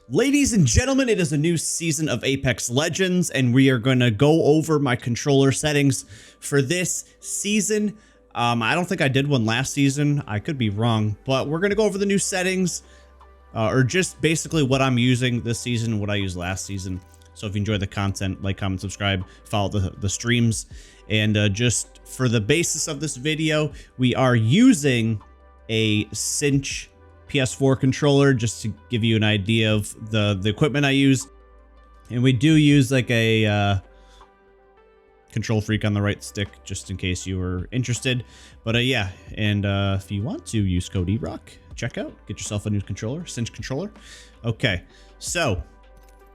Ladies and gentlemen, it is a new season of Apex Legends, and we are going to go over my controller settings for this season. I don't think I did one last season. I could be wrong, but we're going to go over the new settings, or just basically what I'm using this season and what I used last season. So if you enjoy the content, like, comment, subscribe, follow the streams. And just for the basis of this video, we are using a Cinch PS4 controller just to give you an idea of the equipment I use. And we do use like a control freak on the right stick just in case you were interested. But yeah, and if you want to use code EROC, check out, get yourself a new controller, Cinch controller. Okay, so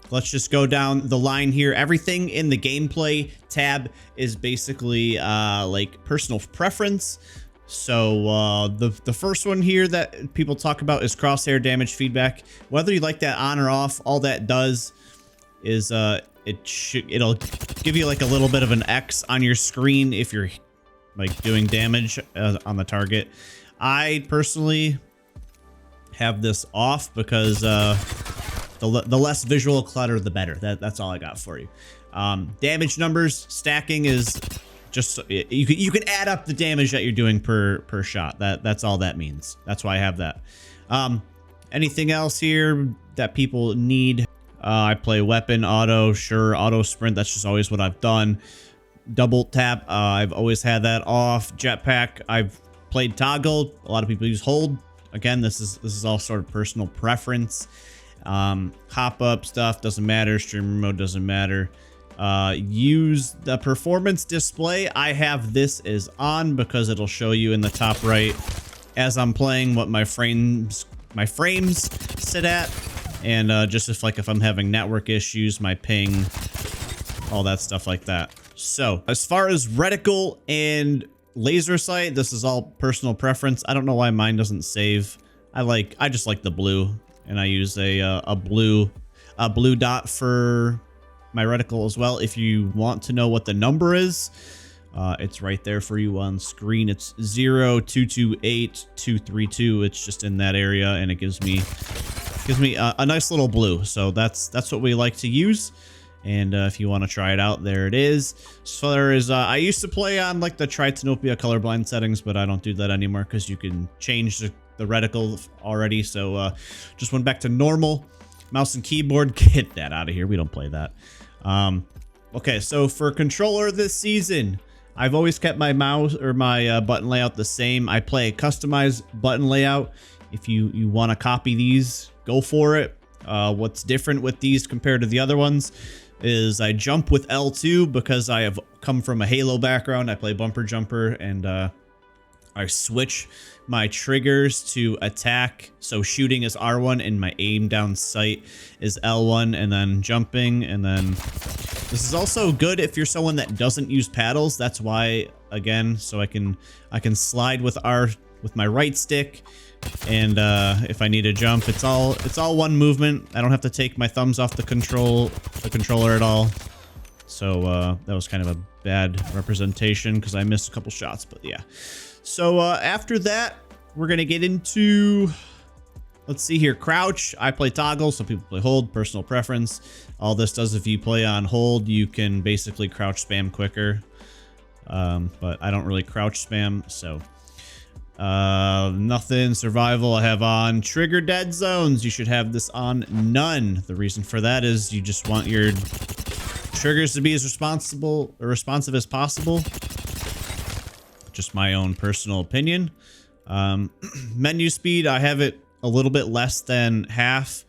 let's just go down the line here. Everything in the gameplay tab is basically like personal preference. So the first one here that people talk about is crosshair damage feedback. Whether you like that on or off, all that does is it'll give you like a little bit of an X on your screen if you're like doing damage on the target. I personally have this off because the less visual clutter, the better. That's all I got for you. Damage numbers, stacking is just, you can add up the damage that you're doing per shot. That's all that means. That's why I have that. Anything else here that people need? I play weapon, auto, sure, auto sprint. That's just always what I've done. Double tap, I've always had that off. Jetpack, I've played toggle. A lot of people use hold. Again, this is all sort of personal preference. Hop up stuff doesn't matter. Streamer mode doesn't matter. Use the performance display. I have this is on because it'll show you in the top right as I'm playing what my frames sit at, and just if I'm having network issues, my ping, all that stuff like that. So as far as reticle and laser sight, this is all personal preference. I don't know why mine doesn't save. I just like the blue, and I use a blue dot for my reticle as well. If you want to know what the number is, it's right there for you on screen. It's 0228232. It's just in that area, and it gives me a nice little blue. So that's what we like to use. And if you want to try it out, there it is. As far as I used to play on like the Tritanopia colorblind settings, but I don't do that anymore because you can change the reticle already. So just went back to normal. Mouse and keyboard, get that out of here. We don't play that. Okay, so for controller this season, I've always kept my mouse or my button layout the same. I play a customized button layout. If you want to copy these, go for it. What's different with these compared to the other ones is I jump with L2 because I have come from a Halo background. I play bumper jumper, and I switch my triggers to attack. So shooting is R1 and my aim down sight is L1, and then jumping. And then this is also good if you're someone that doesn't use paddles. That's why, again, so I can slide with my right stick, and if I need to jump, it's all one movement. I don't have to take my thumbs off the controller at all. So that was kind of a bad representation because I missed a couple shots, but yeah. So after that, we're gonna get into, let's see here, crouch. I play toggle, some people play hold, personal preference. All this does, if you play on hold, you can basically crouch spam quicker, but I don't really crouch spam. So nothing. Survival I have on. Trigger dead zones, you should have this on none. The reason for that is you just want your triggers to be as responsive as possible. Just my own personal opinion. Menu speed, I have it a little bit less than half.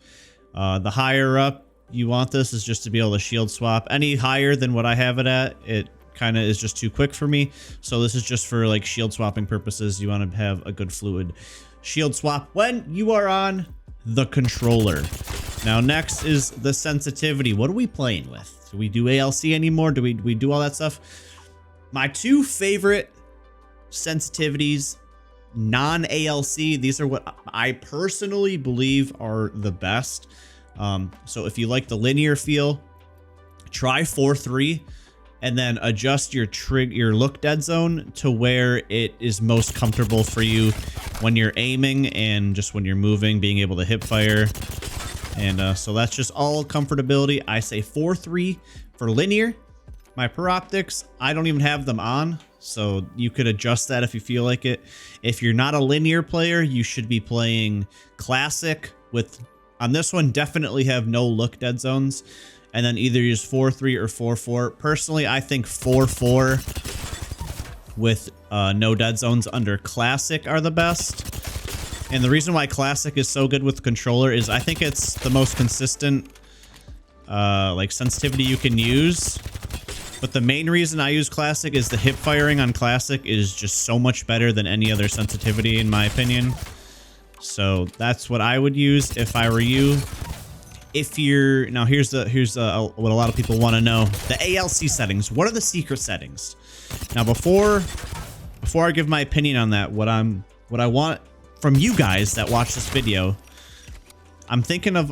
The higher up you want this is just to be able to shield swap. Any higher than what I have it at, it kind of is just too quick for me. So this is just for like shield swapping purposes. You want to have a good fluid shield swap when you are on the controller. Now next is the sensitivity. What are we playing with? Do we do ALC anymore? Do we do all that stuff? My two favorite sensitivities, non-ALC, these are what I personally believe are the best. So if you like the linear feel, try 4-3 and then adjust your look dead zone to where it is most comfortable for you when you're aiming and just when you're moving, being able to hip fire. And so that's just all comfortability. I say 4-3 for linear. My per optics, I don't even have them on, so you could adjust that if you feel like it. If you're not a linear player, you should be playing classic with, on this one, definitely have no look dead zones, and then either use 4-3 or 4-4. Personally, I think 4-4 with no dead zones under classic are the best. And the reason why classic is so good with the controller is I think it's the most consistent like sensitivity you can use. But the main reason I use classic is the hip firing on classic is just so much better than any other sensitivity in my opinion. So that's what I would use if I were you. If you're, now here's what a lot of people want to know. The ALC settings. What are the secret settings? Now before I give my opinion on that, what I want from you guys that watch this video, I'm thinking of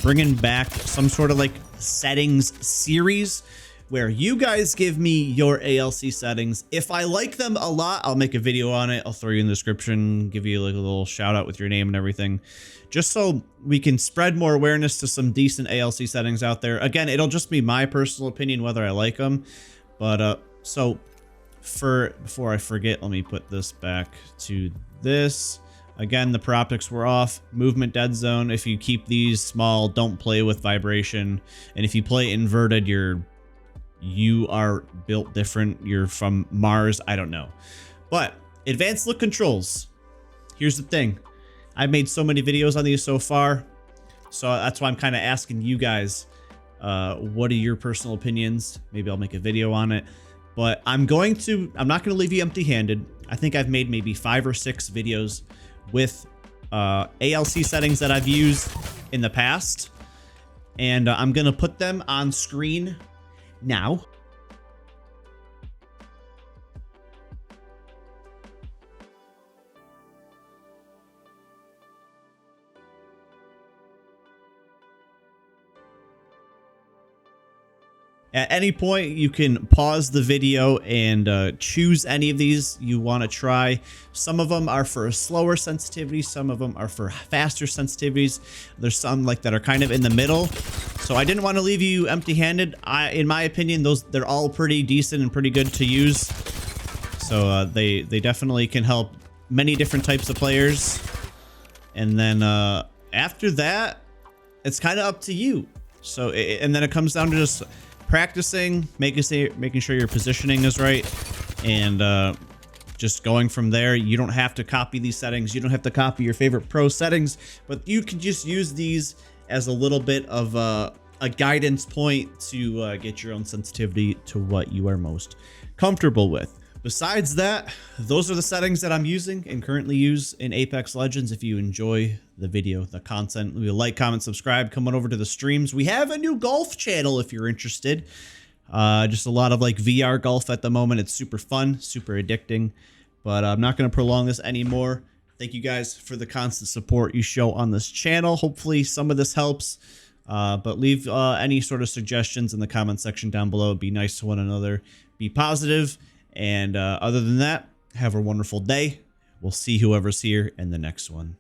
bringing back some sort of like settings series where you guys give me your ALC settings. If I like them a lot, I'll make a video on it. I'll throw you in the description, give you like a little shout out with your name and everything, just so we can spread more awareness to some decent ALC settings out there. Again, it'll just be my personal opinion whether I like them. But so before I forget, let me put this back to this. Again, the per optics were off. Movement dead zone. If you keep these small, don't play with vibration. And if you play inverted, you are built different. You're from Mars. I don't know. But advanced look controls. Here's the thing. I've made so many videos on these so far. So that's why I'm kind of asking you guys, what are your personal opinions? Maybe I'll make a video on it. But I'm not going to leave you empty-handed. I think I've made maybe 5 or 6 videos with ALC settings that I've used in the past. And I'm going to put them on screen now. At any point, you can pause the video and choose any of these you want to try. Some of them are for slower sensitivity. Some of them are for faster sensitivities. There's some like that are kind of in the middle. So I didn't want to leave you empty-handed. In my opinion, they're all pretty decent and pretty good to use. So they definitely can help many different types of players. And then after that, it's kind of up to you. So and then it comes down to just practicing, making sure your positioning is right, and just going from there. You don't have to copy these settings. You don't have to copy your favorite pro settings, but you can just use these as a little bit of a guidance point to get your own sensitivity to what you are most comfortable with. Besides that, those are the settings that I'm using and currently use in Apex Legends. If you enjoy the video, the content, leave a like, comment, subscribe, come on over to the streams. We have a new golf channel if you're interested. Just a lot of like VR golf at the moment. It's super fun, super addicting, but I'm not going to prolong this anymore. Thank you guys for the constant support you show on this channel. Hopefully some of this helps, but leave any sort of suggestions in the comment section down below. Be nice to one another, be positive. And other than that, have a wonderful day. We'll see whoever's here in the next one.